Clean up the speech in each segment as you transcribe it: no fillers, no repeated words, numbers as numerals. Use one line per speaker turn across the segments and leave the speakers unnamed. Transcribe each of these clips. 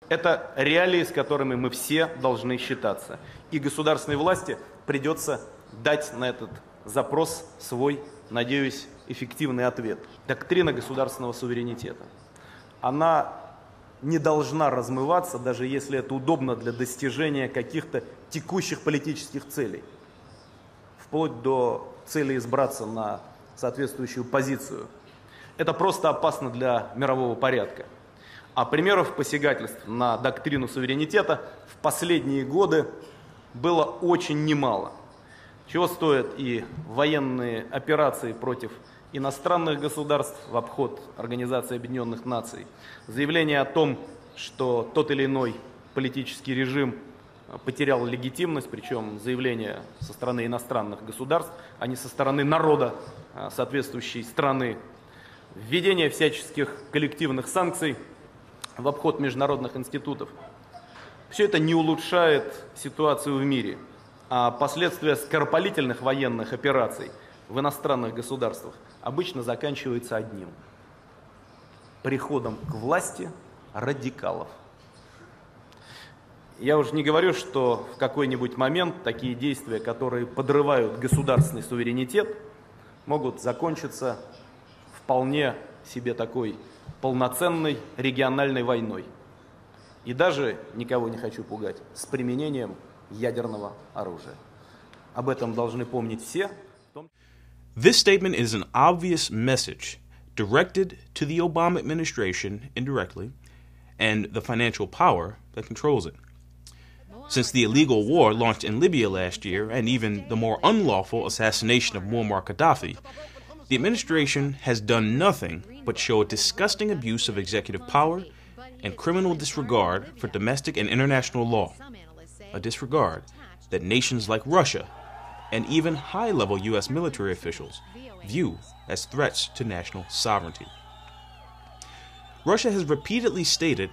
Это реалии, с которыми мы все должны считаться. И государственной власти придется дать на этот запрос свой, надеюсь, эффективный ответ. Доктрина государственного суверенитета. Она не должна размываться, даже если это удобно для достижения каких-то текущих политических целей. Вплоть до цели избраться на соответствующую позицию. Это просто опасно для мирового порядка. А примеров посягательств на доктрину суверенитета в последние годы было очень немало. Чего стоят и военные операции против иностранных государств в обход Организации Объединенных Наций, заявление о том, что тот или иной политический режим потерял легитимность, причем заявление со стороны иностранных государств, а не со стороны народа соответствующей страны, введение всяческих коллективных санкций в обход международных институтов. Все это не улучшает ситуацию в мире, а последствия скоропалительных военных операций в иностранных государствах обычно заканчиваются одним – приходом к власти радикалов. Я уже не говорю, что в какой-нибудь момент такие действия, которые подрывают государственный суверенитет, могут закончиться вполне себе такой полноценной региональной войной. И даже, никого не хочу пугать, с применением ядерного оружия. Об этом должны помнить все.
This statement is an obvious message directed to the Obama administration indirectly and the financial power that controls it. Since the illegal war launched in Libya last year and even the more unlawful assassination of Muammar Gaddafi, the administration has done nothing but show a disgusting abuse of executive power and criminal disregard for domestic and international law, a disregard that nations like Russia and even high-level U.S. military officials view as threats to national sovereignty. Russia has repeatedly stated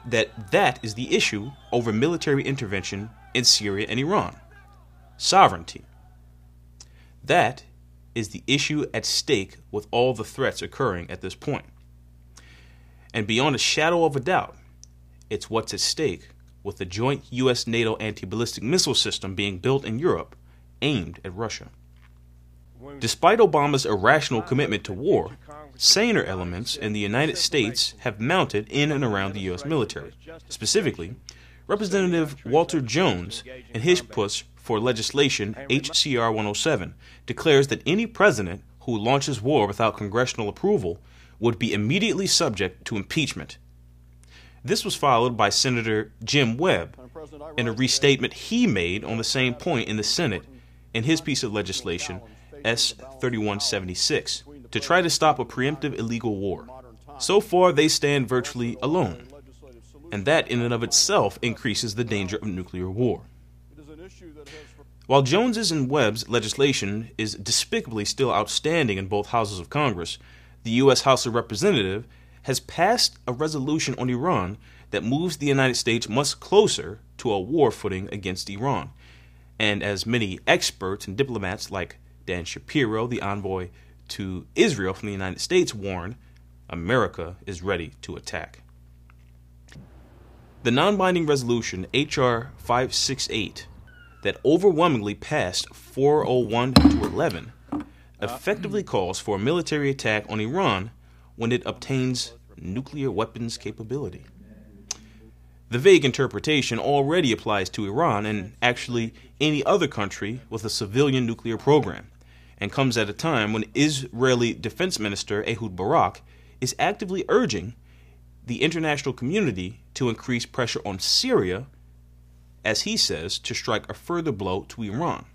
that is the issue over military intervention in Syria and Iran. Sovereignty. That is the issue at stake with all the threats occurring at this point. And beyond a shadow of a doubt, it's what's at stake with the joint U.S.-NATO anti-ballistic missile system being built in Europe aimed at Russia. Despite Obama's irrational commitment to war, saner elements in the United States have mounted in and around the U.S. military. Specifically, Representative Walter Jones, in his push for legislation H.C.R. 107, declares that any president who launches war without congressional approval would be immediately subject to impeachment. This was followed by Senator Jim Webb in a restatement he made on the same point in the Senate in his piece of legislation S. 3176 to try to stop a preemptive illegal war. So far, they stand virtually alone, and that in and of itself increases the danger of nuclear war. While Jones's and Webb's legislation is despicably still outstanding in both houses of Congress, the U.S. House of Representatives has passed a resolution on Iran that moves the United States much closer to a war footing against Iran. And as many experts and diplomats like Dan Shapiro, the envoy to Israel from the United States, warn, America is ready to attack. The non-binding resolution H.R. 568 that overwhelmingly passed 401 to 11 effectively calls for a military attack on Iran when it obtains nuclear weapons capability. The vague interpretation already applies to Iran and actually any other country with a civilian nuclear program, and comes at a time when Israeli Defense Minister Ehud Barak is actively urging the international community to increase pressure on Syria, as he says, to strike a further blow to Iran.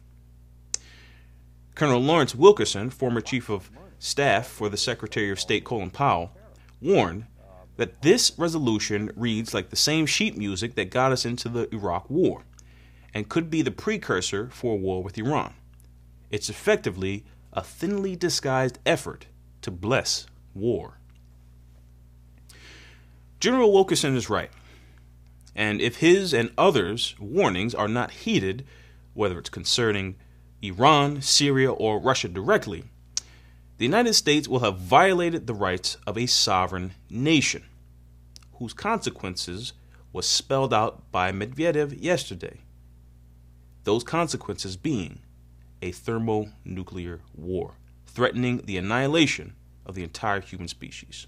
Colonel Lawrence Wilkerson, former Chief of Staff for the Secretary of State Colin Powell, warned that this resolution reads like the same sheet music that got us into the Iraq War and could be the precursor for a war with Iran. It's effectively a thinly disguised effort to bless war. General Wilkerson is right, and if his and others' warnings are not heeded, whether it's concerning Iran, Syria, or Russia directly, the United States will have violated the rights of a sovereign nation, whose consequences was spelled out by Medvedev yesterday. Those consequences being a thermonuclear war, threatening the annihilation of the entire human species.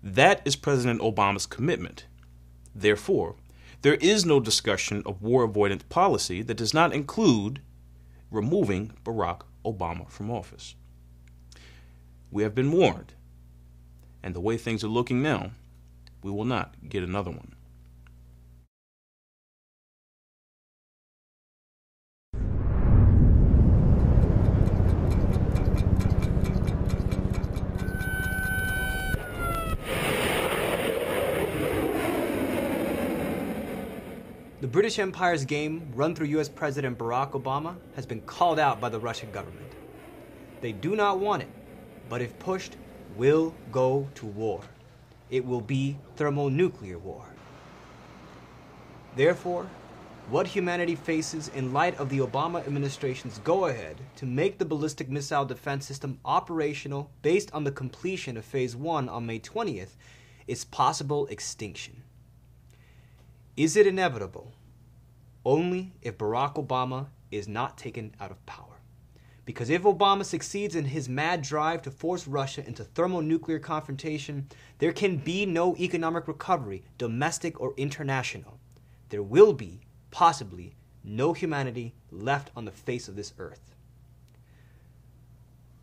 That is President Obama's commitment. Therefore, there is no discussion of war avoidance policy that does not include removing Barack Obama from office. We have been warned, and the way things are looking now, we will not get another one.
The British Empire's game, run through U.S. President Barack Obama, has been called out by the Russian government. They do not want it, but if pushed, will go to war. It will be thermonuclear war. Therefore, what humanity faces in light of the Obama administration's go-ahead to make the ballistic missile defense system operational based on the completion of Phase 1 on May 20th is possible extinction. Is it inevitable? Only if Barack Obama is not taken out of power. Because if Obama succeeds in his mad drive to force Russia into thermonuclear confrontation, there can be no economic recovery, domestic or international. There will be, possibly, no humanity left on the face of this earth.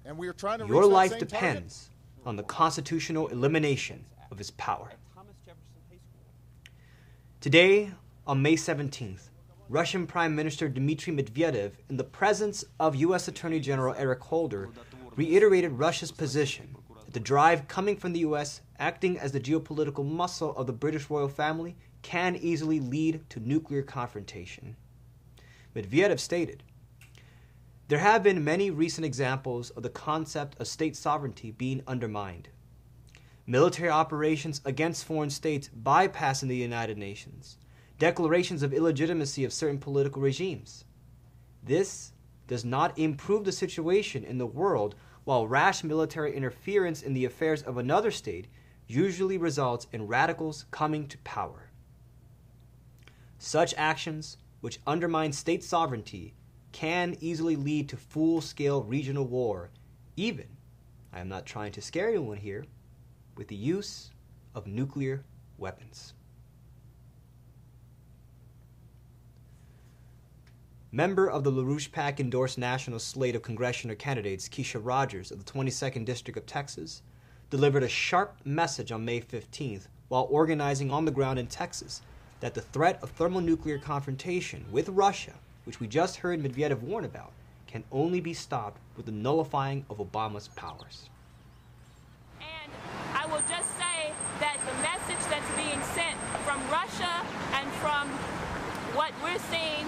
And we are trying to
Your life depends on the constitutional elimination of his power. Today, on May 17th, Russian Prime Minister Dmitry Medvedev, in the presence of U.S. Attorney General Eric Holder, reiterated Russia's position that the drive coming from the U.S., acting as the geopolitical muscle of the British royal family, can easily lead to nuclear confrontation. Medvedev stated, "There have been many recent examples of the concept of state sovereignty being undermined. Military operations against foreign states bypassing the United Nations, declarations of illegitimacy of certain political regimes. This does not improve the situation in the world, while rash military interference in the affairs of another state usually results in radicals coming to power. Such actions, which undermine state sovereignty, can easily lead to full-scale regional war, even, I am not trying to scare anyone here, with the use of nuclear weapons." Member of the LaRouche PAC endorsed national slate of congressional candidates, Keisha Rogers of the 22nd District of Texas, delivered a sharp message on May 15th while organizing on the ground in Texas that the threat of thermonuclear confrontation with Russia, which we just heard Medvedev warn about, can only be stopped with the nullifying of Obama's powers.
And I will just say that the message that's being sent from Russia and from what we're seeing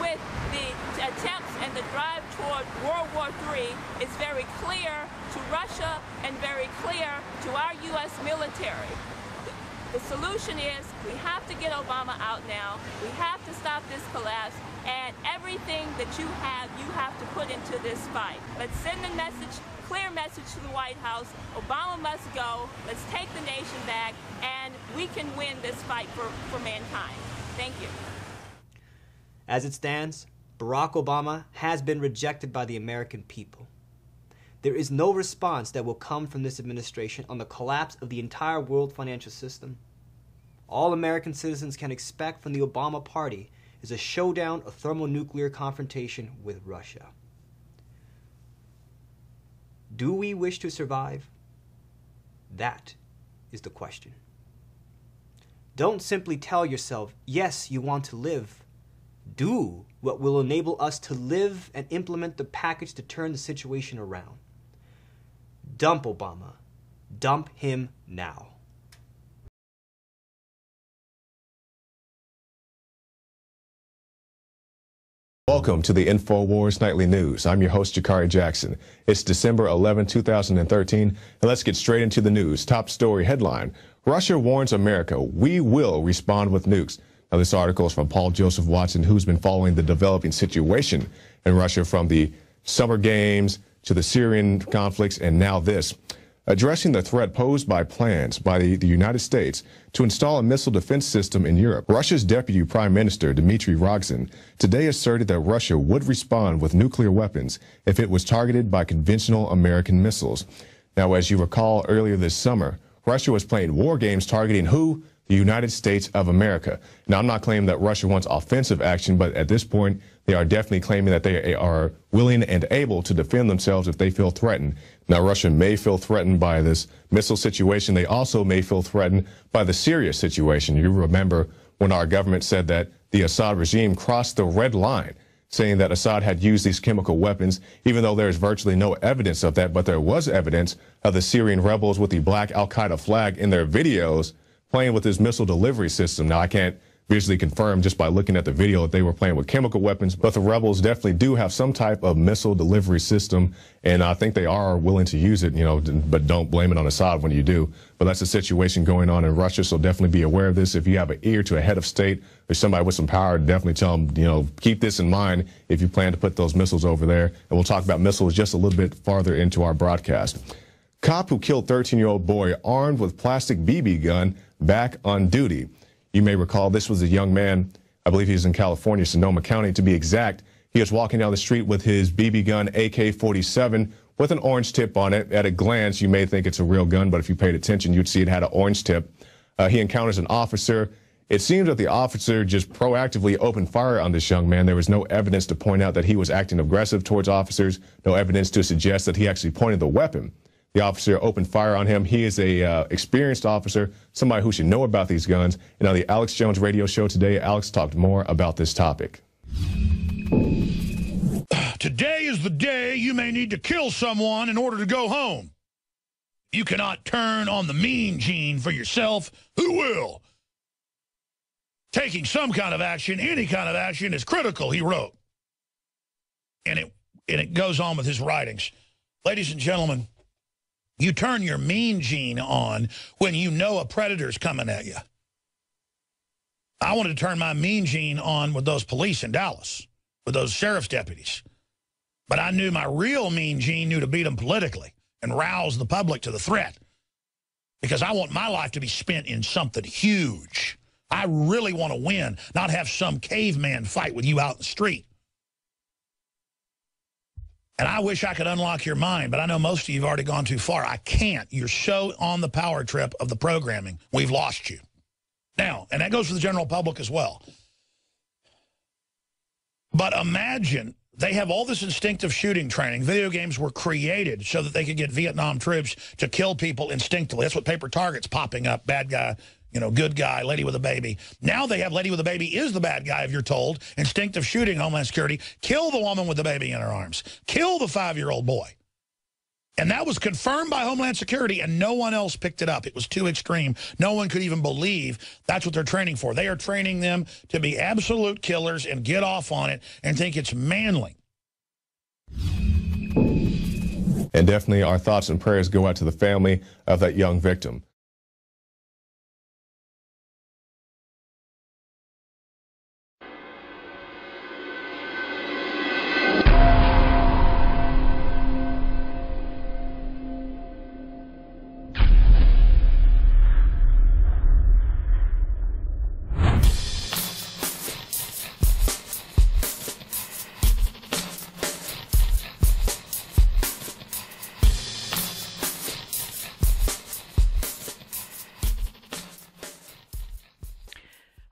with the attempts and the drive toward World War III is very clear to Russia and very clear to our U.S. military. The solution is we have to get Obama out now. We have to stop this collapse, and everything that you have to put into this fight. Let's send a message, clear message to the White House. Obama must go. Let's take the nation back, and we can win this fight for mankind. Thank you.
As it stands, Barack Obama has been rejected by the American people. There is no response that will come from this administration on the collapse of the entire world financial system. All American citizens can expect from the Obama party is a showdown of thermonuclear confrontation with Russia. Do we wish to survive? That is the question. Don't simply tell yourself, yes, you want to live. Do what will enable us to live and implement the package to turn the situation around. Dump Obama. Dump him now.
Welcome to the InfoWars Nightly News. I'm your host, Jakari Jackson. It's December 11, 2013, and let's get straight into the news. Top story headline: Russia warns America, we will respond with nukes. Now, this article is from Paul Joseph Watson, who's been following the developing situation in Russia from the summer games to the Syrian conflicts, and now this. addressing the threat posed by plans by the United States to install a missile defense system in Europe. Russia's Deputy Prime Minister, Dmitry today asserted that Russia would respond with nuclear weapons if it was targeted by conventional American missiles. Now, as you recall, earlier this summer, Russia was playing war games targeting who? The United States of America. Now, I'm not claiming that Russia wants offensive action, but at this point, they are definitely claiming that they are willing and able to defend themselves if they feel threatened. Now, Russia may feel threatened by this missile situation. They also may feel threatened by the Syria situation. You remember when our government said that the Assad regime crossed the red line, saying that Assad had used these chemical weapons, even though there is virtually no evidence of that. But there was evidence of the Syrian rebels with the black al-Qaeda flag in their videos playing with this missile delivery system. Now, I can't visually confirm just by looking at the video that they were playing with chemical weapons, but the rebels definitely do have some type of missile delivery system, and I think they are willing to use it, but don't blame it on Assad when you do. But that's the situation going on in Russia, so definitely be aware of this. If you have an ear to a head of state or somebody with some power, definitely tell them, keep this in mind if you plan to put those missiles over there. And we'll talk about missiles just a little bit farther into our broadcast. Cop who killed 13-year-old boy armed with plastic BB gun back on duty. You may recall this was a young man, I believe he was in California, Sonoma County to be exact. He was walking down the street with his BB gun AK-47 with an orange tip on it. At a glance, you may think it's a real gun, but if you paid attention, you'd see it had an orange tip. He encounters an officer. It seems that the officer just proactively opened fire on this young man. There was no evidence to point out that he was acting aggressive towards officers, no evidence to suggest that he actually pointed the weapon. The officer opened fire on him. He is a experienced officer, somebody who should know about these guns. And on the Alex Jones radio show today, Alex talked more about this topic.
Today is the day you may need to kill someone in order to go home. You cannot turn on the mean gene for yourself. Who will? Taking some kind of action, any kind of action, is critical, he wrote. And it goes on with his writings. Ladies and gentlemen, you turn your mean gene on when you know a predator's coming at you. I wanted to turn my mean gene on with those police in Dallas, with those sheriff's deputies. But I knew my real mean gene knew to beat them politically and rouse the public to the threat. Because I want my life to be spent in something huge. I really want to win, not have some caveman fight with you out in the street. And I wish I could unlock your mind, but I know most of you have already gone too far. I can't. You're so on the power trip of the programming. We've lost you. Now, and that goes for the general public as well. But imagine they have all this instinctive shooting training. Video games were created so that they could get Vietnam troops to kill people instinctively. That's what Paper Target's popping up. Bad guy, good guy, lady with a baby. Now they have lady with a baby is the bad guy, if you're told. Instinctive shooting, Homeland Security. Kill the woman with the baby in her arms. Kill the 5-year-old boy. And that was confirmed by Homeland Security, and no one else picked it up. It was too extreme. No one could even believe that's what they're training for. They are training them to be absolute killers and get off on it and think it's manly.
And definitely our thoughts and prayers go out to the family of that young victim.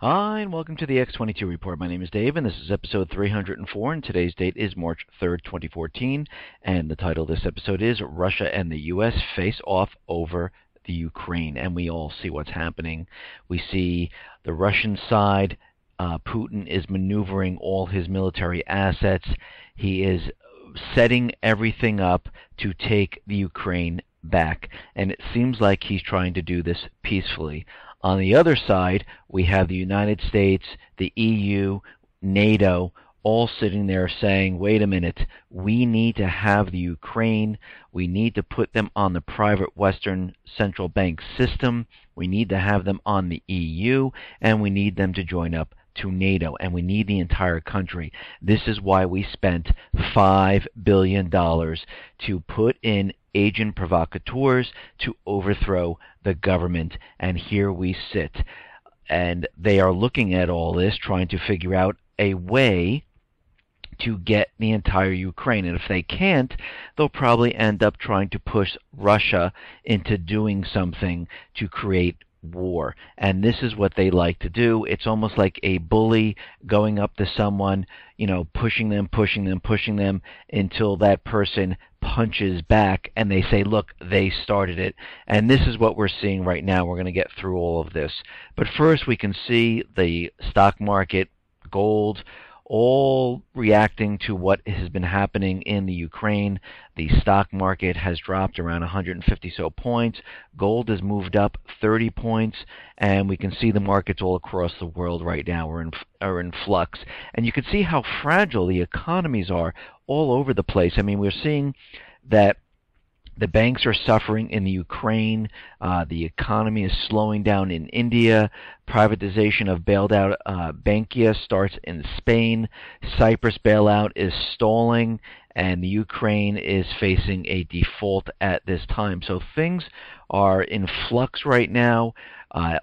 Hi, and welcome to the X22 Report. My name is Dave, and this is episode 304, and today's date is March 3rd, 2014, and the title of this episode is Russia and the U.S. Face Off Over the Ukraine, and we all see what's happening. We see the Russian side. Putin is maneuvering all his military assets. He is setting everything up to take the Ukraine back, and it seems like he's trying to do this peacefully. On the other side, we have the United States, the EU, NATO, all sitting there saying, wait a minute, we need to have the Ukraine, we need to put them on the private Western central bank system, we need to have them on the EU, and we need them to join up to NATO, and we need the entire country. This is why we spent $5 billion to put in agent provocateurs to overthrow the government. And here we sit. And they are looking at all this, trying to figure out a way to get the entire Ukraine. And if they can't, they'll probably end up trying to push Russia into doing something to create war. And this is what they like to do. It's almost like a bully going up to someone, pushing them until that person punches back and they say, look, they started it. And this is what we're seeing right now. We're going to get through all of this. But first we can see the stock market, gold, all reacting to what has been happening in the Ukraine. The stock market has dropped around 150 so points. Gold has moved up 30 points, and we can see the markets all across the world right now are in flux. And you can see how fragile the economies are all over the place. I mean, we're seeing that the banks are suffering in the Ukraine. The economy is slowing down in India. Privatization of bailed out Bankia starts in Spain. Cyprus bailout is stalling, and the Ukraine is facing a default at this time. So things are in flux right now.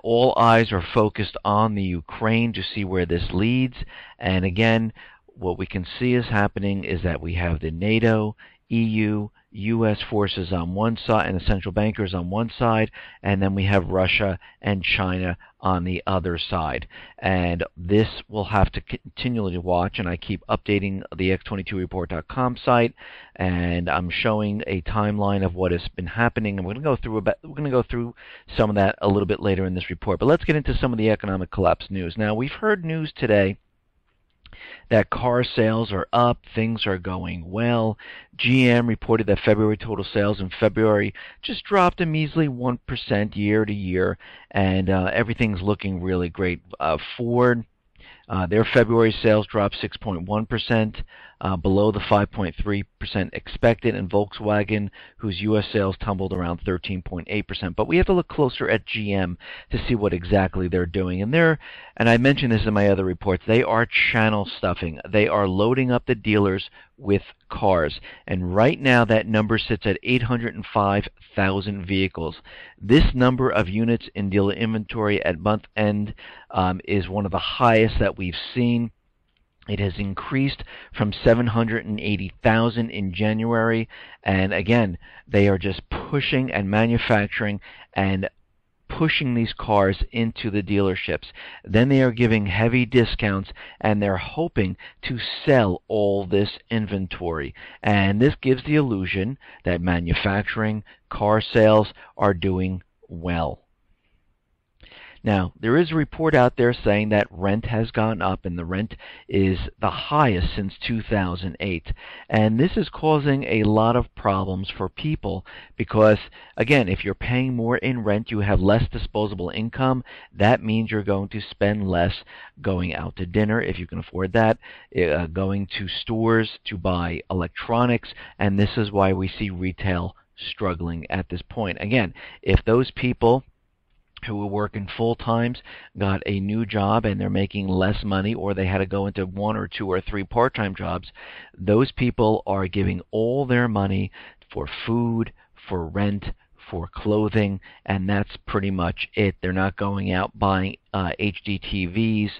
All eyes are focused on the Ukraine to see where this leads. And again, what we can see is happening is that we have the NATO, EU, U.S. forces on one side and the central bankers on one side, and then we have Russia and China on the other side. And this we'll have to continually watch, and I keep updating the X22Report.com site, and I'm showing a timeline of what has been happening, and we're going to go through some of that a little bit later in this report. But let's get into some of the economic collapse news. Now, we've heard news today that car sales are up, things are going well. GM reported that February total sales in February just dropped a measly 1% year to year, and everything's looking really great. Ford, their February sales dropped 6.1%, below the 5.3% expected, and Volkswagen, whose U.S. sales tumbled around 13.8%. But we have to look closer at GM to see what exactly they're doing. And I mentioned this in my other reports, they are channel stuffing. They are loading up the dealers with cars. And right now that number sits at 805,000 vehicles. This number of units in dealer inventory at month end is one of the highest that we've seen. It has increased from 780,000 in January, and again, they are just pushing and manufacturing and pushing these cars into the dealerships. Then they are giving heavy discounts, and they're hoping to sell all this inventory. And this gives the illusion that manufacturing, car sales are doing well. Now, there is a report out there saying that rent has gone up, and the rent is the highest since 2008. And this is causing a lot of problems for people because, again, if you're paying more in rent, you have less disposable income. That means you're going to spend less going out to dinner, if you can afford that, going to stores to buy electronics, and this is why we see retail struggling at this point. Again, if those people who were working full times got a new job and they're making less money, or they had to go into 1 or 2 or 3 part-time jobs, those people are giving all their money for food, for rent, for clothing, and that's pretty much it. They're not going out buying HD TVs,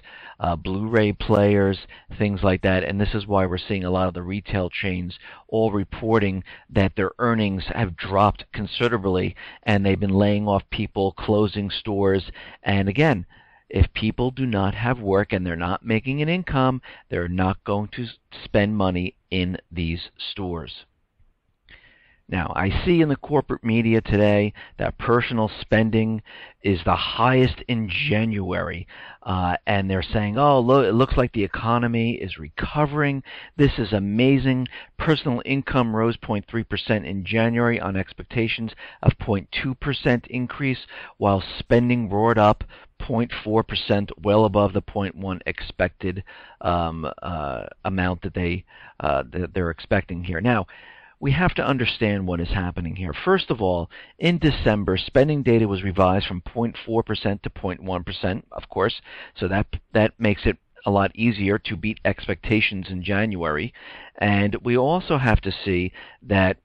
Blu-ray players, things like that, and this is why we're seeing a lot of the retail chains all reporting that their earnings have dropped considerably, and they've been laying off people, closing stores. And again, if people do not have work and they're not making an income, they're not going to spend money in these stores. Now, I see in the corporate media today that personal spending is the highest in January, and they're saying, oh, look, it looks like the economy is recovering. This is amazing. Personal income rose 0.3% in January on expectations of 0.2% increase, while spending roared up 0.4%, well above the 0.1 expected amount that they're expecting here. Now, we have to understand what is happening here. First of all, in December, spending data was revised from 0.4% to 0.1%, of course, so that makes it a lot easier to beat expectations in January. And we also have to see that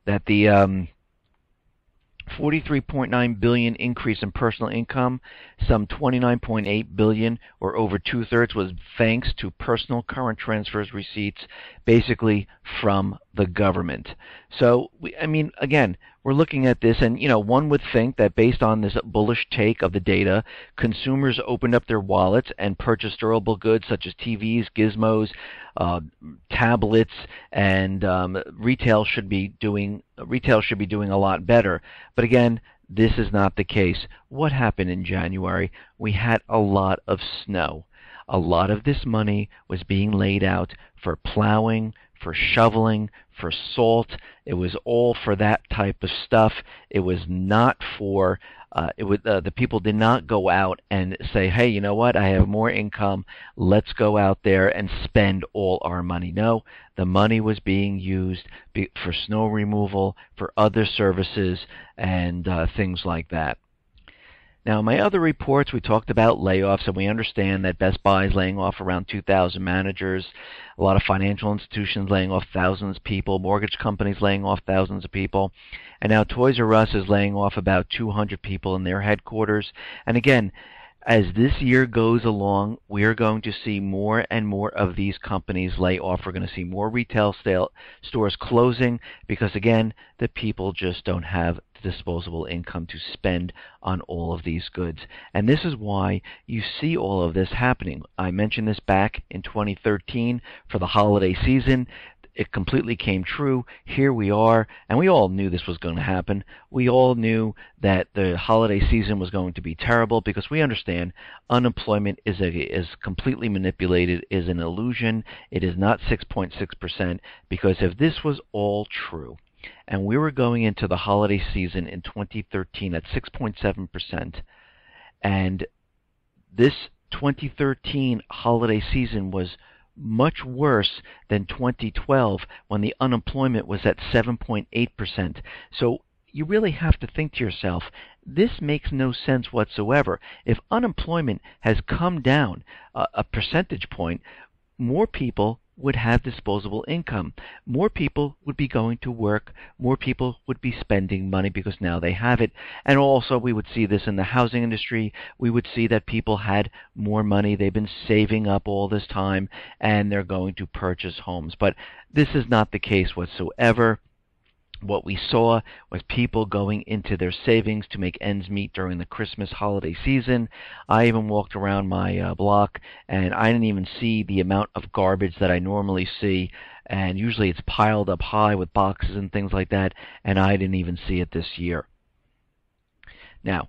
that the 43.9 billion increase in personal income, some 29.8 billion, or over 2/3, was thanks to personal current transfers receipts, basically from the government. So, again, we're looking at this, and one would think that based on this bullish take of the data, consumers opened up their wallets and purchased durable goods such as TVs, gizmos, tablets, and retail should be doing a lot better. But again, this is not the case. What happened in January? We had a lot of snow. A lot of this money was being laid out for plowing, for shoveling, for salt. It was all for that type of stuff. It was not for the people did not go out and say, hey, you know what, I have more income, let's go out there and spend all our money. No, the money was being used for snow removal, for other services, and things like that. Now, in my other reports, we talked about layoffs, and we understand that Best Buy is laying off around 2,000 managers, a lot of financial institutions laying off thousands of people, mortgage companies laying off thousands of people, and now Toys R Us is laying off about 200 people in their headquarters. And again, as this year goes along, we are going to see more and more of these companies lay off. We're going to see more retail stores closing because, again, the people just don't have disposable income to spend on all of these goods. And this is why you see all of this happening. I mentioned this back in 2013 for the holiday season. It completely came true. Here we are, and we all knew this was going to happen. We all knew that the holiday season was going to be terrible because we understand unemployment is completely manipulated, is an illusion. It is not 6.6%, because if this was all true, and we were going into the holiday season in 2013 at 6.7%, and this 2013 holiday season was much worse than 2012 when the unemployment was at 7.8%. So you really have to think to yourself, this makes no sense whatsoever. If unemployment has come down a percentage point, more people would have disposable income. More people would be going to work. More people would be spending money because now they have it. And also we would see this in the housing industry. We would see that people had more money. They've been saving up all this time and they're going to purchase homes. But this is not the case whatsoever. What we saw was people going into their savings to make ends meet during the Christmas holiday season. I even walked around my block, and I didn't even see the amount of garbage that I normally see. And usually it's piled up high with boxes and things like that, and I didn't even see it this year. Now,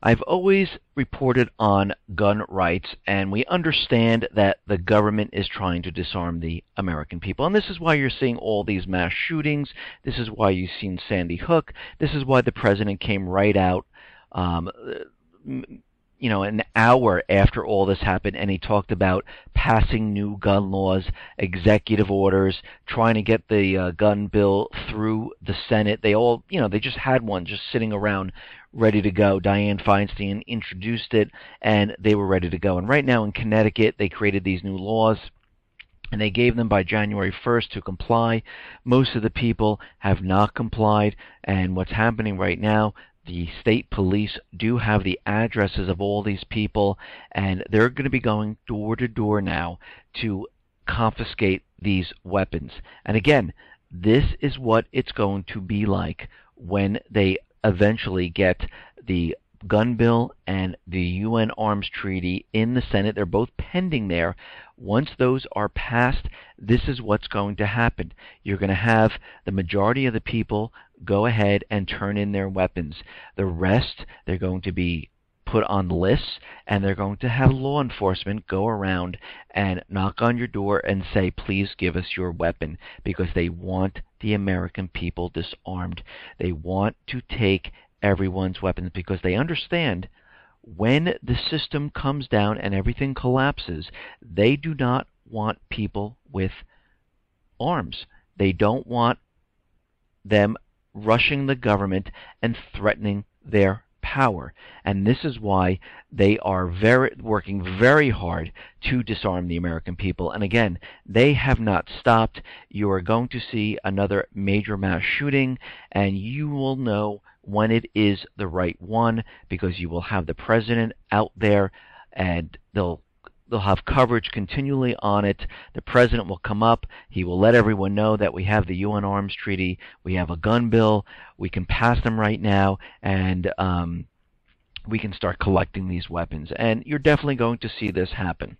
I've always reported on gun rights, and we understand that the government is trying to disarm the American people. And this is why you're seeing all these mass shootings. This is why you've seen Sandy Hook. This is why the president came right out, an hour after all this happened, and he talked about passing new gun laws, executive orders, trying to get the gun bill through the Senate. They all, they just had one just sitting around ready to go. Dianne Feinstein introduced it, and they were ready to go. And right now in Connecticut, they created these new laws, and they gave them by January 1st to comply. Most of the people have not complied, and what's happening right now, the state police do have the addresses of all these people, and they're going to be going door to door now to confiscate these weapons. And again, this is what it's going to be like when they eventually get the gun bill and the UN Arms Treaty in the Senate. They're both pending there. Once those are passed, this is what's going to happen. You're going to have the majority of the people go ahead and turn in their weapons. The rest, they're going to be put on lists, and they're going to have law enforcement go around and knock on your door and say, please give us your weapon, because they want the American people disarmed. They want to take everyone's weapons because they understand when the system comes down and everything collapses, they do not want people with arms. They don't want them rushing the government and threatening their power. And this is why they are working very hard to disarm the American people. And again, they have not stopped. You are going to see another major mass shooting, and you will know when it is the right one, because you will have the president out there, and they'll have coverage continually on it. The president will come up. He will let everyone know that we have the UN Arms Treaty. We have a gun bill. We can pass them right now, and we can start collecting these weapons. And you're definitely going to see this happen.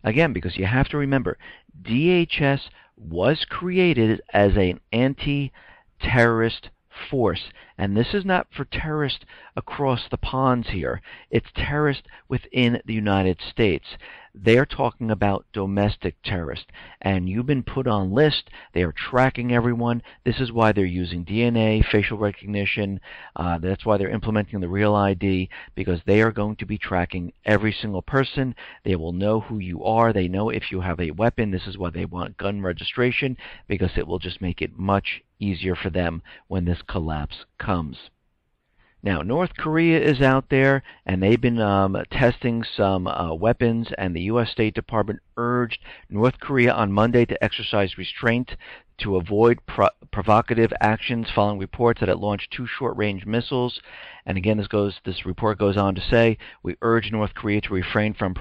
Again, because you have to remember, DHS was created as an anti-terrorist force, and this is not for terrorists across the ponds here. It's terrorists within the United States. They're talking about domestic terrorists, and you've been put on list. They are tracking everyone. This is why they're using DNA, facial recognition. That's why they're implementing the Real ID, because they are going to be tracking every single person. They will know who you are. They know if you have a weapon. This is why they want gun registration, because it will just make it much easier for them when this collapse comes. Now, North Korea is out there, and they've been testing some weapons, and the U.S. State Department urged North Korea on Monday to exercise restraint to avoid provocative actions following reports that it launched 2 short-range missiles. And again, this report goes on to say, we urge North Korea to refrain from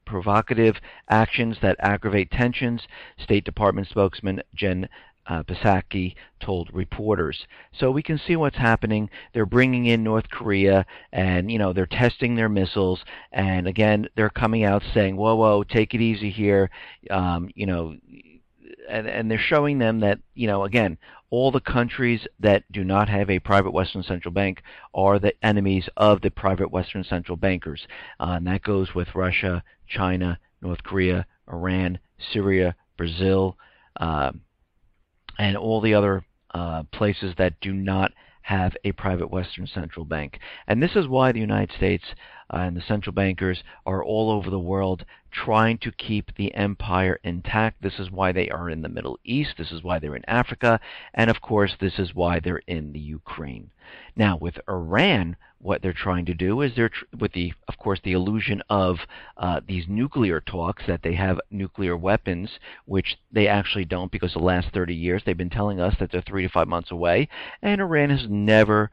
provocative actions that aggravate tensions, State Department spokesman Jen Psaki told reporters. So we can see what's happening. They're bringing in North Korea, and they're testing their missiles, and again they're coming out saying, whoa, take it easy here, and they're showing them that again, all the countries that do not have a private Western central bank are the enemies of the private Western central bankers, and that goes with Russia, China, North Korea, Iran, Syria, Brazil, and all the other places that do not have a private Western central bank. And this is why the United States and the central bankers are all over the world trying to keep the empire intact. This is why they are in the Middle East. This is why they're in Africa. And of course, this is why they're in the Ukraine. Now, with Iran, what they're trying to do is with the illusion of these nuclear talks, that they have nuclear weapons, which they actually don't, because the last 30 years they've been telling us that they're 3 to 5 months away, and Iran has never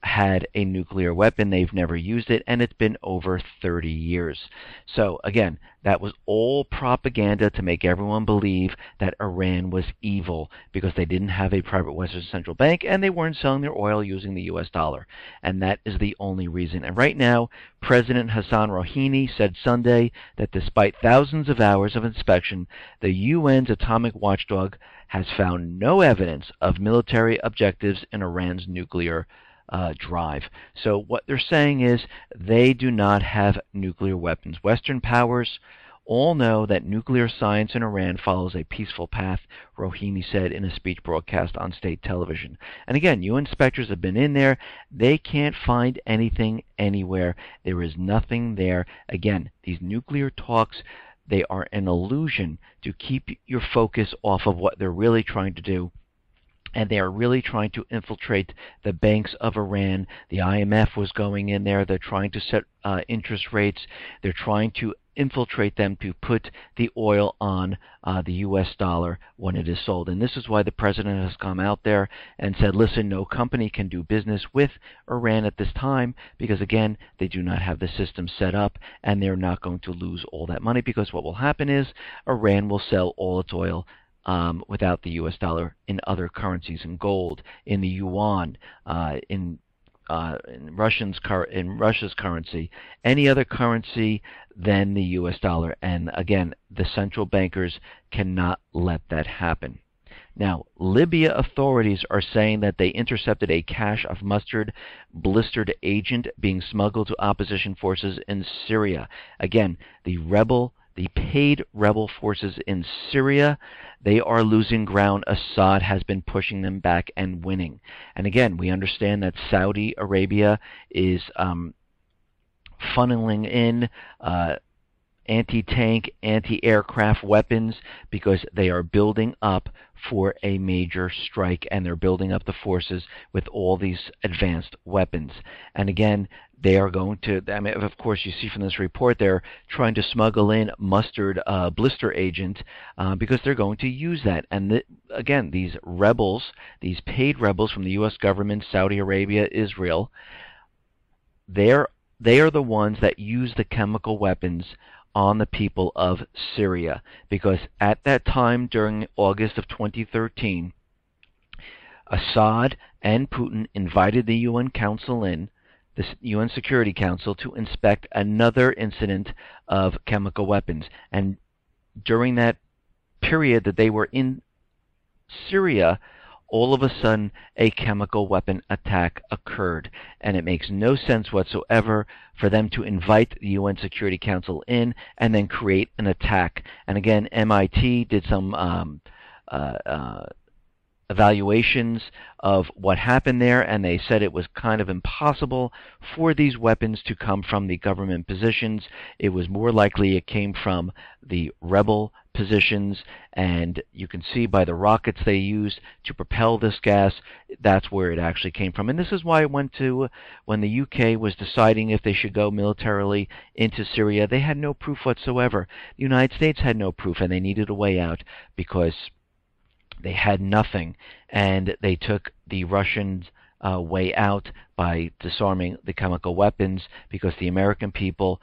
had a nuclear weapon. They've never used it, and it's been over 30 years. So again, that was all propaganda to make everyone believe that Iran was evil, because they didn't have a private Western central bank, and they weren't selling their oil using the US dollar. And that is the only reason. And right now, President Hassan Rouhani said Sunday that despite thousands of hours of inspection, the UN's atomic watchdog has found no evidence of military objectives in Iran's nuclear drive. So what they're saying is they do not have nuclear weapons. Western powers all know that nuclear science in Iran follows a peaceful path, Rouhani said in a speech broadcast on state television. And again, UN inspectors have been in there. They can't find anything anywhere. There is nothing there. Again, these nuclear talks, they are an illusion to keep your focus off of what they're really trying to do. And they are really trying to infiltrate the banks of Iran. The IMF was going in there. They're trying to set interest rates. They're trying to infiltrate them to put the oil on the U.S. dollar when it is sold. And this is why the president has come out there and said, listen, no company can do business with Iran at this time, because, again, they do not have the system set up, and they're not going to lose all that money, because what will happen is Iran will sell all its oil without the U.S. dollar in other currencies, in gold, in the yuan, in Russia's currency, any other currency than the U.S. dollar. And again, the central bankers cannot let that happen. Now, Libya authorities are saying that they intercepted a cache of mustard blistered agent being smuggled to opposition forces in Syria. Again, the paid rebel forces in Syria, they are losing ground. Assad has been pushing them back and winning. And again, we understand that Saudi Arabia is funneling in anti-tank, anti-aircraft weapons, because they are building up for a major strike, and they're building up the forces with all these advanced weapons. And again, they are going to, I mean, of course, you see from this report, they're trying to smuggle in mustard blister agent because they're going to use that. And again, these rebels, these paid rebels from the U.S. government, Saudi Arabia, Israel, they are the ones that use the chemical weapons on the people of Syria, because at that time, during August of 2013, Assad and Putin invited the UN Council in, the UN Security Council, to inspect another incident of chemical weapons. And during that period that they were in Syria, all of a sudden a chemical weapon attack occurred. And it makes no sense whatsoever for them to invite the UN Security Council in and then create an attack. And again, MIT did some evaluations of what happened there, and they said it was kind of impossible for these weapons to come from the government positions. It was more likely it came from the rebel positions, and you can see by the rockets they used to propel this gas, that's where it actually came from. And this is why it went to, when the UK was deciding if they should go militarily into Syria, they had no proof whatsoever. The United States had no proof, and they needed a way out because they had nothing, and they took the Russians' way out by disarming the chemical weapons, because the American people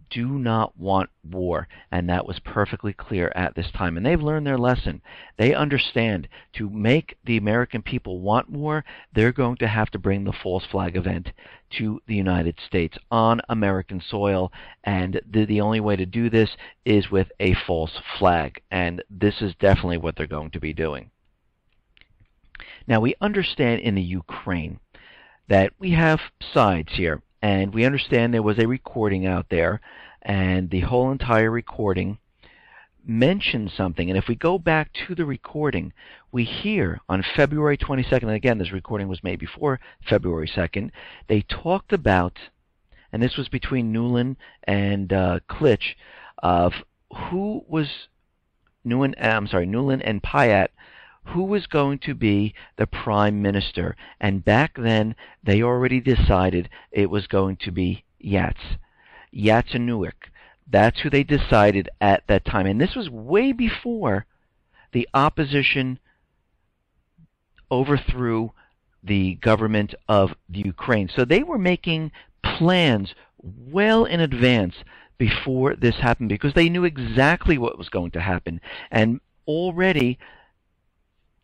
do not want war, and that was perfectly clear at this time. And they've learned their lesson. They understand to make the American people want war, they're going to have to bring the false flag event to the United States on American soil, and the only way to do this is with a false flag, and this is definitely what they're going to be doing. Now, we understand in the Ukraine that we have sides here, and we understand there was a recording out there, and the whole entire recording mentions something. And if we go back to the recording, we hear on February 22nd, and again, this recording was made before February 2nd, they talked about, and this was between Nuland and Klitsch, of who was, Nuland and Payat, who was going to be the prime minister. And back then, they already decided it was going to be Yatsenuik. That's who they decided at that time. And this was way before the opposition overthrew the government of the Ukraine. So they were making plans well in advance before this happened, because they knew exactly what was going to happen. And already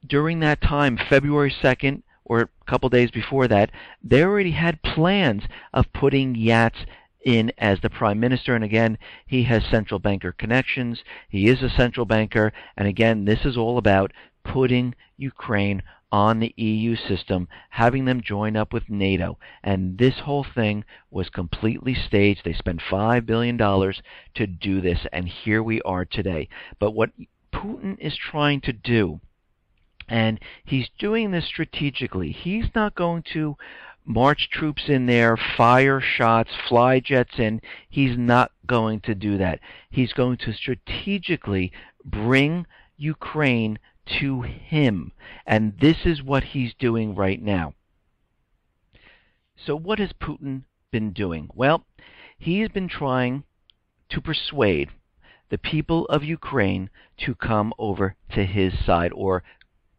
during that time, February 2nd, or a couple days before that, they already had plans of putting Yats in as the prime minister. And again, he has central banker connections. He is a central banker. And again, this is all about putting Ukraine on the EU system, having them join up with NATO. And this whole thing was completely staged. They spent $5 billion to do this, and here we are today. But what Putin is trying to do, and he's doing this strategically, he's not going to march troops in there, fire shots, fly jets in. He's not going to do that. He's going to strategically bring Ukraine to him. And this is what he's doing right now. So what has Putin been doing? Well, he has been trying to persuade the people of Ukraine to come over to his side, or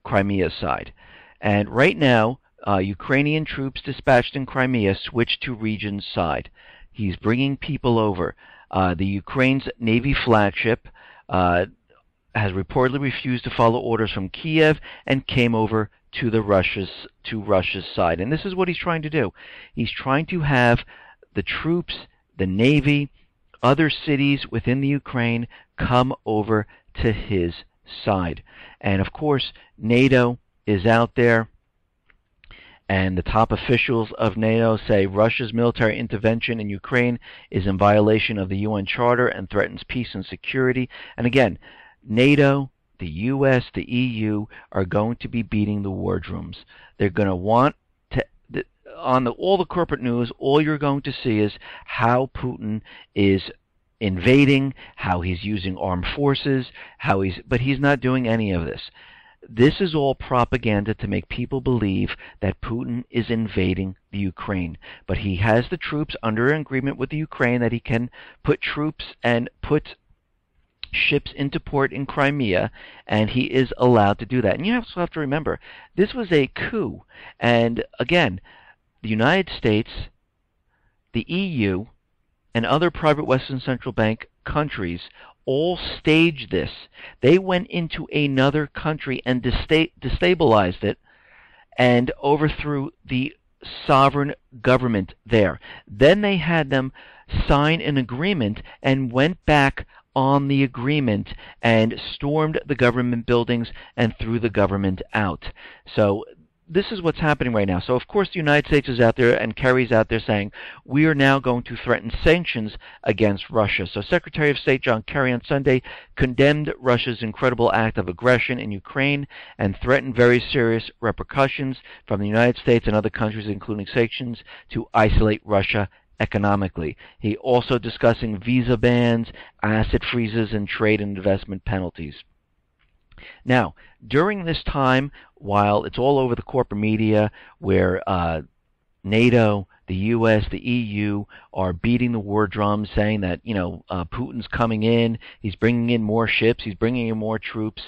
Crimea's side. And right now, Ukrainian troops dispatched in Crimea switched to region's side. He's bringing people over. The Ukraine's Navy flagship has reportedly refused to follow orders from Kiev and came over to Russia's side. And this is what he's trying to do. He's trying to have the troops, the Navy, other cities within the Ukraine come over to his side. And of course, NATO is out there, and the top officials of NATO say Russia's military intervention in Ukraine is in violation of the UN Charter and threatens peace and security. And again, NATO, the US, the EU are going to be beating the wardrooms. They're going to want to, on all the corporate news, all you're going to see is how Putin is invading, how he's using armed forces, but he's not doing any of this. This is all propaganda to make people believe that Putin is invading the Ukraine. But he has the troops under an agreement with the Ukraine that he can put troops and put ships into port in Crimea, and he is allowed to do that. And you also have to remember, this was a coup. And again, the United States, the EU, and other private Western Central Bank countries all staged this. They went into another country and destabilized it and overthrew the sovereign government there. Then they had them sign an agreement and went back on the agreement and stormed the government buildings and threw the government out. So this is what's happening right now. So of course the United States is out there, and Kerry's out there saying, we are now going to threaten sanctions against Russia. So Secretary of State John Kerry on Sunday condemned Russia's incredible act of aggression in Ukraine and threatened very serious repercussions from the United States and other countries, including sanctions, to isolate Russia economically. He also discussing visa bans, asset freezes, and trade and investment penalties. Now, during this time, while it's all over the corporate media where NATO, the U.S., the EU are beating the war drum, saying that, Putin's coming in, he's bringing in more ships, he's bringing in more troops.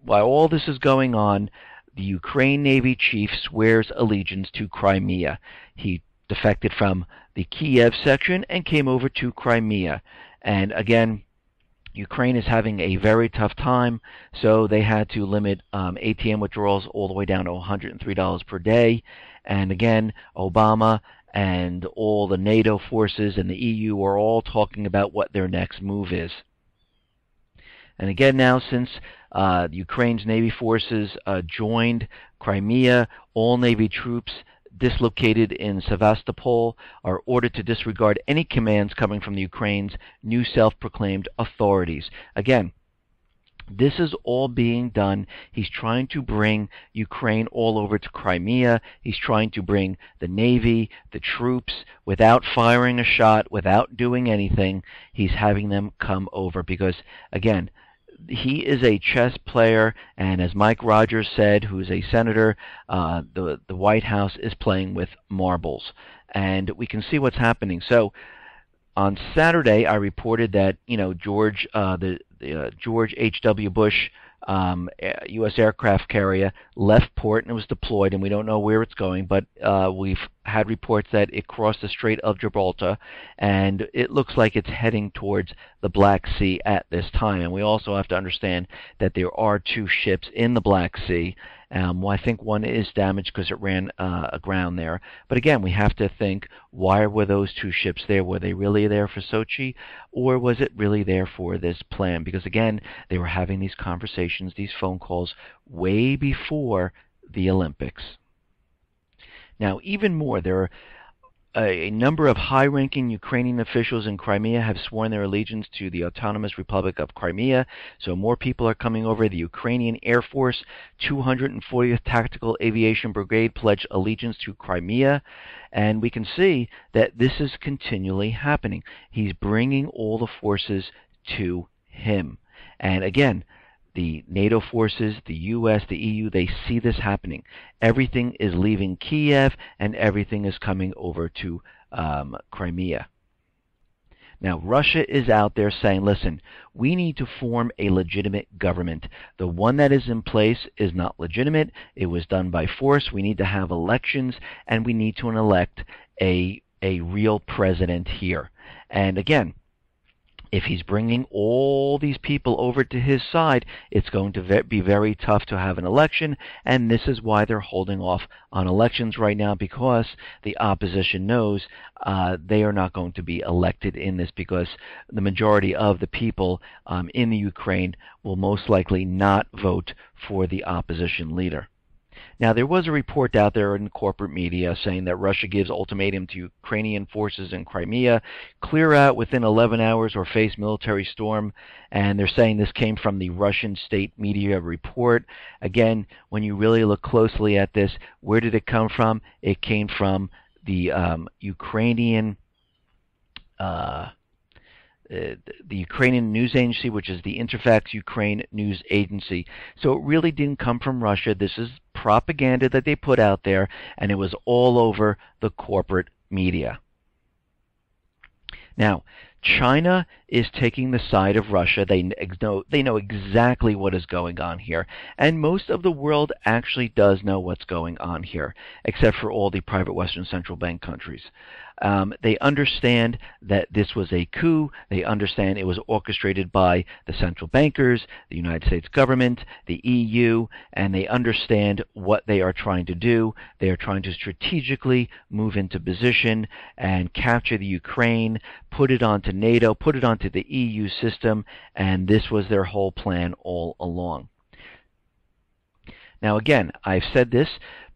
While all this is going on, the Ukraine Navy chief swears allegiance to Crimea. He defected from the Kiev section and came over to Crimea. And again, Ukraine is having a very tough time, so they had to limit ATM withdrawals all the way down to $103 per day. And again, Obama and all the NATO forces and the EU are all talking about what their next move is. And again now, since Ukraine's Navy forces joined Crimea, all Navy troops dislocated in Sevastopol are ordered to disregard any commands coming from the Ukraine's new self-proclaimed authorities. Again, this is all being done. He's trying to bring Ukraine all over to Crimea. He's trying to bring the Navy, the troops, without firing a shot, without doing anything. He's having them come over because, again, he is a chess player, and as Mike Rogers said, who's a senator, the White House is playing with marbles. And we can see what's happening. So on Saturday, I reported that George H.W. Bush U.S. aircraft carrier left port and it was deployed, and we don't know where it's going, but we've had reports that it crossed the Strait of Gibraltar, and it looks like it's heading towards the Black Sea at this time. And we also have to understand that there are two ships in the Black Sea. Well, I think one is damaged because it ran aground there. But again, we have to think, why were those two ships there? Were they really there for Sochi, or was it really there for this plan? Because again, they were having these conversations, these phone calls, way before the Olympics. Now, even more, there are a number of high-ranking Ukrainian officials in Crimea have sworn their allegiance to the Autonomous Republic of Crimea, so more people are coming over. The Ukrainian Air Force 240th Tactical Aviation Brigade pledged allegiance to Crimea, and we can see that this is continually happening. He's bringing all the forces to him. And again, the NATO forces, the U.S., the EU, they see this happening. Everything is leaving Kiev, and everything is coming over to Crimea. Now, Russia is out there saying, listen, we need to form a legitimate government. The one that is in place is not legitimate. It was done by force. We need to have elections, and we need to elect a real president here. And again, if he's bringing all these people over to his side, it's going to be very tough to have an election, and this is why they're holding off on elections right now, because the opposition knows they are not going to be elected in this, because the majority of the people in the Ukraine will most likely not vote for the opposition leader. Now, there was a report out there in corporate media saying that Russia gives ultimatum to Ukrainian forces in Crimea, clear out within 11 hours or face military storm, and they're saying this came from the Russian state media report. Again, when you really look closely at this, where did it come from? It came from the Ukrainian Ukrainian news agency, which is the Interfax Ukraine news agency. So it really didn't come from Russia. This is propaganda that they put out there, and it was all over the corporate media. Now, China is taking the side of Russia. They know exactly what is going on here. And most of the world actually does know what's going on here, except for all the private Western central bank countries. They understand that this was a coup. They understand it was orchestrated by the central bankers, the United States government, the EU, and they understand what they are trying to do. They are trying to strategically move into position and capture the Ukraine, put it onto NATO, put it onto the EU system, and this was their whole plan all along. Now again, I've said this,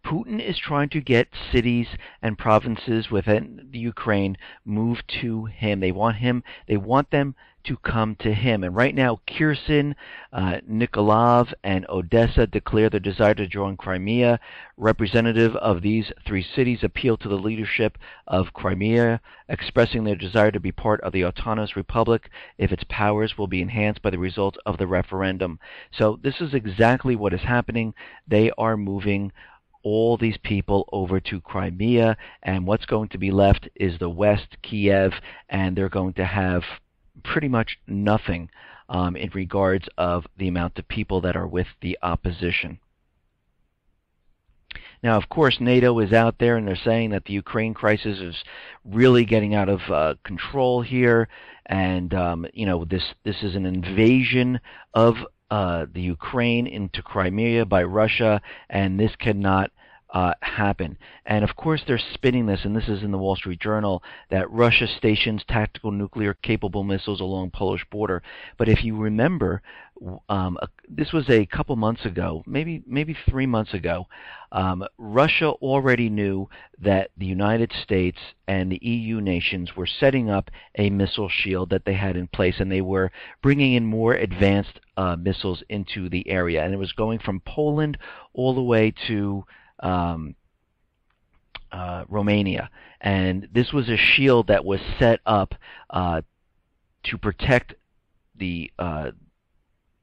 Putin is trying to get cities and provinces within the Ukraine moved to him. They want them to come to him. And right now, Kherson, Nikolaev, and Odessa declare their desire to join Crimea. Representative of these three cities appeal to the leadership of Crimea, expressing their desire to be part of the autonomous republic if its powers will be enhanced by the results of the referendum. So this is exactly what is happening. They are moving all these people over to Crimea, and what's going to be left is the West, Kiev, and they're going to have pretty much nothing in regards of the amount of people that are with the opposition. Now, of course, NATO is out there, and they're saying that the Ukraine crisis is really getting out of control here, and this is an invasion of the Ukraine into Crimea by Russia, and this cannot happen. And of course they're spinning this, and this is in the Wall Street Journal, that Russia stations tactical nuclear capable missiles along Polish border. But if you remember, this was a couple months ago, maybe 3 months ago, Russia already knew that the United States and the EU nations were setting up a missile shield that they had in place, and they were bringing in more advanced missiles into the area. And it was going from Poland all the way to Romania. And this was a shield that was set up to protect the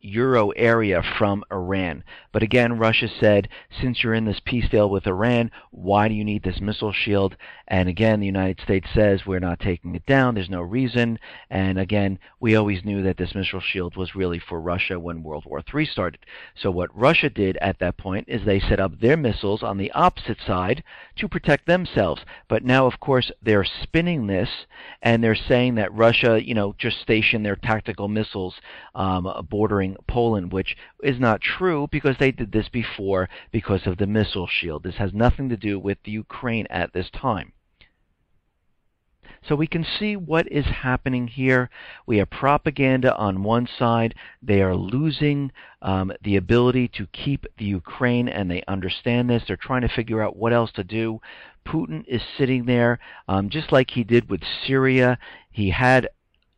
Euro area from Iran. But again, Russia said, since you're in this peace deal with Iran, why do you need this missile shield? And again, the United States says, we're not taking it down, there's no reason. And again, we always knew that this missile shield was really for Russia when World War III started. So what Russia did at that point is they set up their missiles on the opposite side to protect themselves. But now, of course, they're spinning this, and they're saying that Russia, just stationed their tactical missiles bordering Poland, which is not true, because they did this before because of the missile shield. This has nothing to do with the Ukraine at this time. So we can see what is happening here. We have propaganda on one side. They are losing the ability to keep the Ukraine, and they understand this. They're trying to figure out what else to do. Putin is sitting there, just like he did with Syria. He had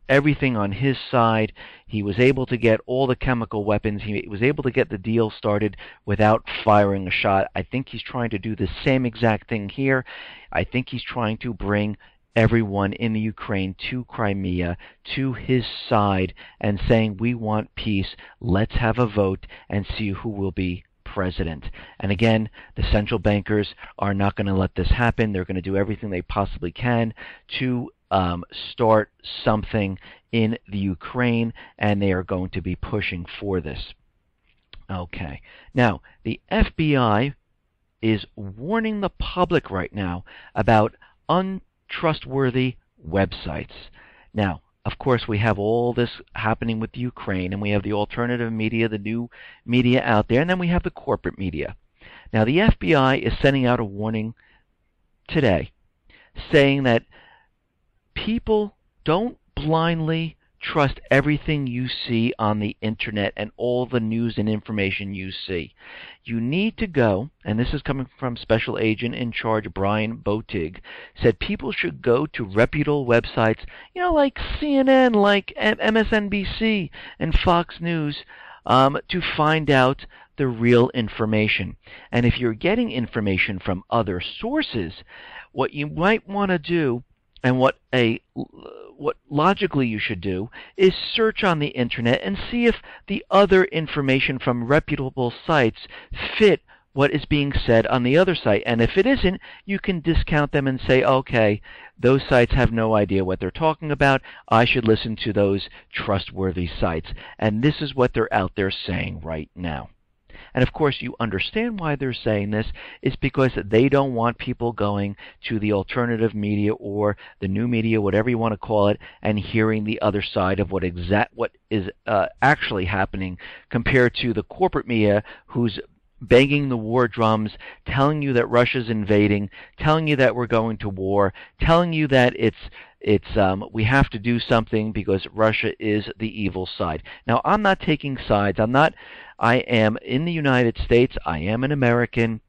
everything on his side. He was able to get all the chemical weapons. He was able to get the deal started without firing a shot. I think he's trying to do the same exact thing here. I think he's trying to bring everyone in the Ukraine to Crimea, to his side, and saying, we want peace, let's have a vote and see who will be president. And again, the central bankers are not going to let this happen. They're going to do everything they possibly can to start something in the Ukraine, and they are going to be pushing for this. Okay. Now, the FBI is warning the public right now about untrustworthy websites. Now, of course, we have all this happening with Ukraine, and we have the alternative media, the new media out there, and then we have the corporate media. Now, the FBI is sending out a warning today saying that people don't blindly trust everything you see on the internet and all the news and information you see. You need to go, and this is coming from Special Agent in Charge Brian Botig, said people should go to reputable websites, like CNN, like MSNBC, and Fox News, to find out the real information. And if you're getting information from other sources, what you might want to do And what logically you should do is search on the internet and see if the other information from reputable sites fit what is being said on the other site. And if it isn't, you can discount them and say, okay, those sites have no idea what they're talking about. I should listen to those trustworthy sites. And this is what they're out there saying right now. And of course, you understand why they're saying this is because they don't want people going to the alternative media or the new media, whatever you want to call it, and hearing the other side of what is actually happening compared to the corporate media who's banging the war drums, telling you that Russia's invading, telling you that we're going to war, telling you that we have to do something because Russia is the evil side. Now, I'm not taking sides. I am in the United States. I am an American.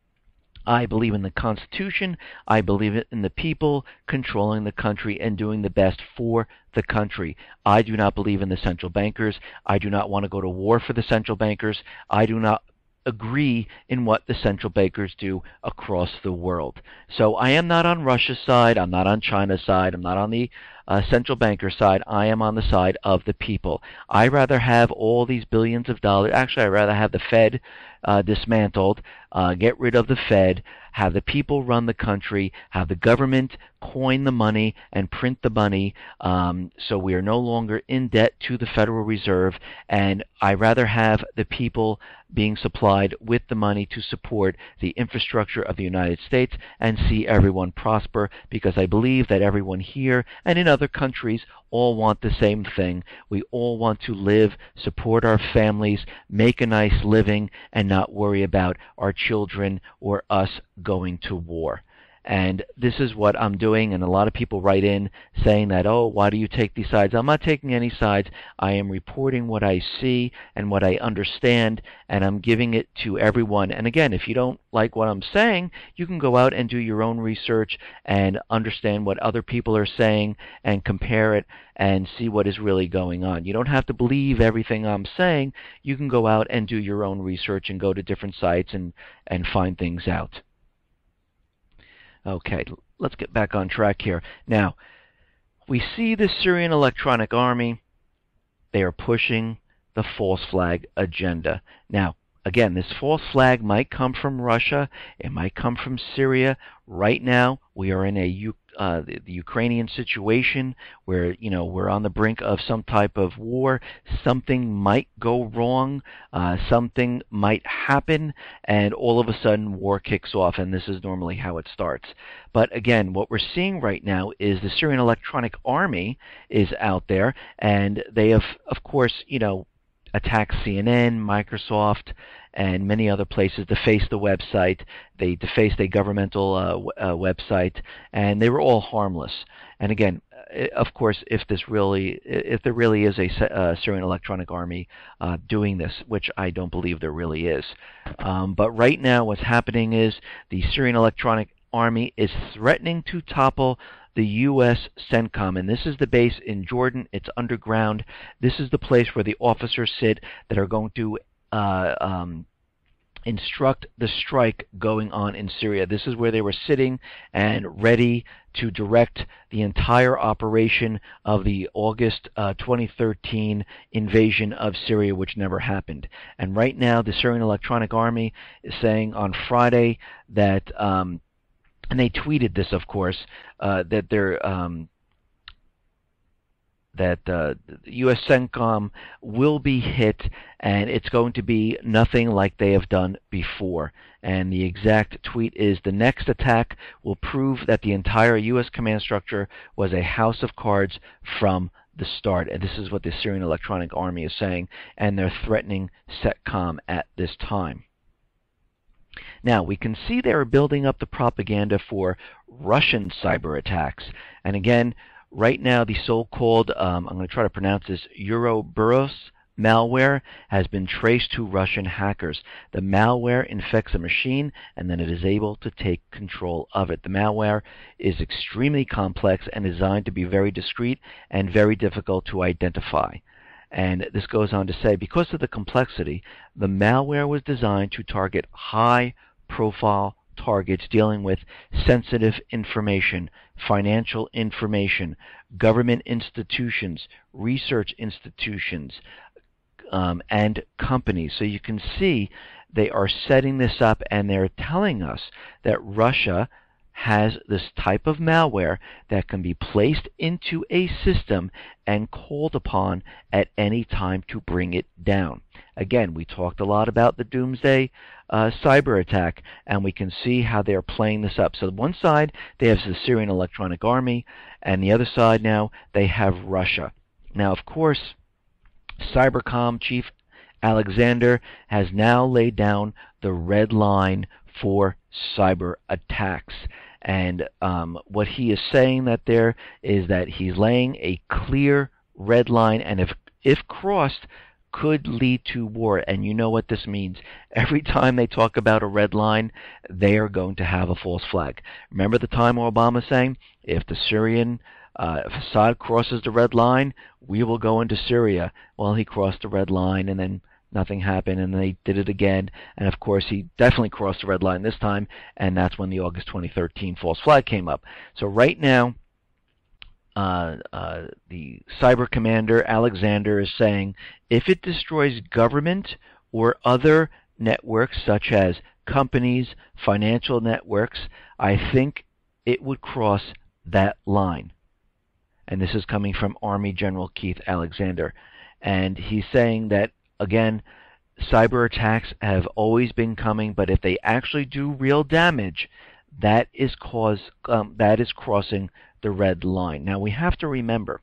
I believe in the Constitution. I believe in the people controlling the country and doing the best for the country. I do not believe in the central bankers. I do not want to go to war for the central bankers. I do not agree in what the central bankers do across the world. So I am not on Russia's side. I'm not on China's side. I'm not on the central banker side. I am on the side of the people. I'd rather have all these billions of dollars. Actually, I'd rather have the Fed dismantled, get rid of the Fed, have the people run the country, have the government coin the money and print the money, so we are no longer in debt to the Federal Reserve, and I'd rather have the people being supplied with the money to support the infrastructure of the United States and see everyone prosper, because I believe that everyone here and in other countries all want the same thing. We all want to live, support our families, make a nice living, and not worry about our children or us going to war. And this is what I'm doing, and a lot of people write in saying that, oh, why do you take these sides? I'm not taking any sides. I am reporting what I see and what I understand, and I'm giving it to everyone. And again, if you don't like what I'm saying, you can go out and do your own research and understand what other people are saying and compare it and see what is really going on. You don't have to believe everything I'm saying. You can go out and do your own research and go to different sites and find things out. Okay, let's get back on track here. Now, we see the Syrian Electronic Army. They are pushing the false flag agenda. Now, again, this false flag might come from Russia. It might come from Syria. Right now, we are in the Ukrainian situation where, we're on the brink of some type of war. Something might go wrong. Something might happen, and all of a sudden war kicks off, and this is normally how it starts. But again, what we're seeing right now is the Syrian Electronic Army is out there, and they have, of course, attacked CNN, Microsoft, and many other places, defaced the website. They defaced a governmental website, and they were all harmless. And again, of course, if there really is a Syrian Electronic Army doing this, which I don't believe there really is. But right now what's happening is the Syrian Electronic Army is threatening to topple the U.S. CENTCOM, and this is the base in Jordan. It's underground. This is the place where the officers sit that are going to instruct the strike going on in Syria. This is where they were sitting and ready to direct the entire operation of the August 2013 invasion of Syria, which never happened. And right now, the Syrian Electronic Army is saying on Friday that, and they tweeted this, of course, that they're that the U.S. CENTCOM will be hit, and it's going to be nothing like they have done before. And the exact tweet is, the next attack will prove that the entire U.S. command structure was a house of cards from the start. And this is what the Syrian Electronic Army is saying, and they're threatening CENTCOM at this time. Now, we can see they are building up the propaganda for Russian cyber attacks. And again, right now, the so-called, I'm going to try to pronounce this, Ouroboros malware has been traced to Russian hackers. The malware infects a machine, and then it is able to take control of it. The malware is extremely complex and designed to be very discreet and very difficult to identify. And this goes on to say, because of the complexity, the malware was designed to target high-profile targets dealing with sensitive information, financial information, government institutions, research institutions, and companies. So you can see they are setting this up, and they're telling us that Russia has this type of malware that can be placed into a system and called upon at any time to bring it down. Again, we talked a lot about the doomsday cyber attack, and we can see how they're playing this up. So one side, they have the Syrian Electronic Army, and the other side now, they have Russia. Now, of course, Cybercom Chief Alexander has now laid down the red line for cyber attacks. And what he is saying that there is that he's laying a clear red line, and if crossed, could lead to war. And you know what this means. Every time they talk about a red line, they are going to have a false flag. Remember the time Obama saying, if the Syrian if Assad crosses the red line, we will go into Syria. Well, he crossed the red line, and then nothing happened, and they did it again. And of course, he definitely crossed the red line this time, and that's when the August 2013 false flag came up. So right now, the cyber commander Alexander is saying, if it destroys government or other networks such as companies, financial networks, I think it would cross that line. And this is coming from Army General Keith Alexander. And he's saying that, again, cyber attacks have always been coming, but if they actually do real damage, that is crossing the red line. Now, we have to remember,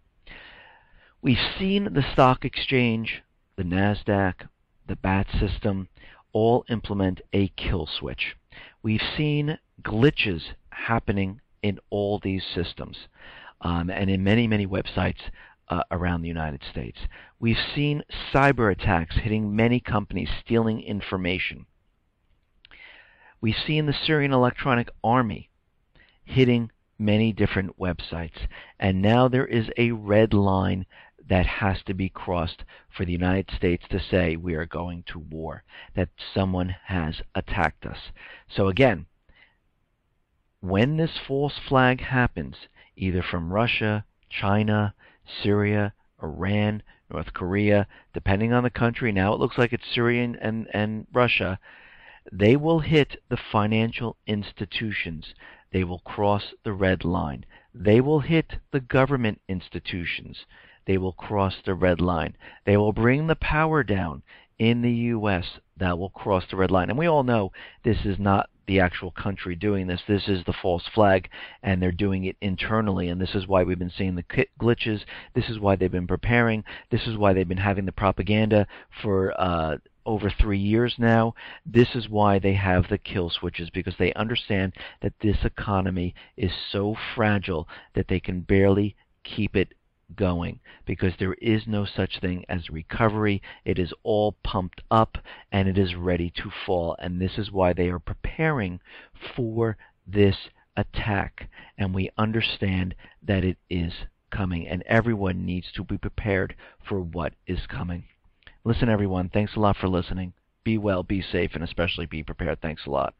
we've seen the stock exchange, the NASDAQ, the BAT system, all implement a kill switch. We've seen glitches happening in all these systems. And in many, many websites around the United States. We've seen cyber attacks hitting many companies, stealing information. We've seen the Syrian Electronic Army hitting many different websites. And now there is a red line that has to be crossed for the United States to say we are going to war, that someone has attacked us. So again, when this false flag happens, either from Russia, China, Syria, Iran, North Korea, depending on the country, now it looks like it's Syrian and Russia, they will hit the financial institutions. They will cross the red line. They will hit the government institutions. They will cross the red line. They will bring the power down in the U.S. That will cross the red line. And we all know this is not the actual country doing this. This is the false flag, and they're doing it internally, and this is why we've been seeing the glitches. This is why they've been preparing. This is why they've been having the propaganda for over 3 years now. This is why they have the kill switches, because they understand that this economy is so fragile that they can barely keep it going, because there is no such thing as recovery. It is all pumped up and it is ready to fall, and this is why they are preparing for this attack, and we understand that it is coming, and everyone needs to be prepared for what is coming. Listen, everyone, thanks a lot for listening. Be well, be safe, and especially be prepared. Thanks a lot.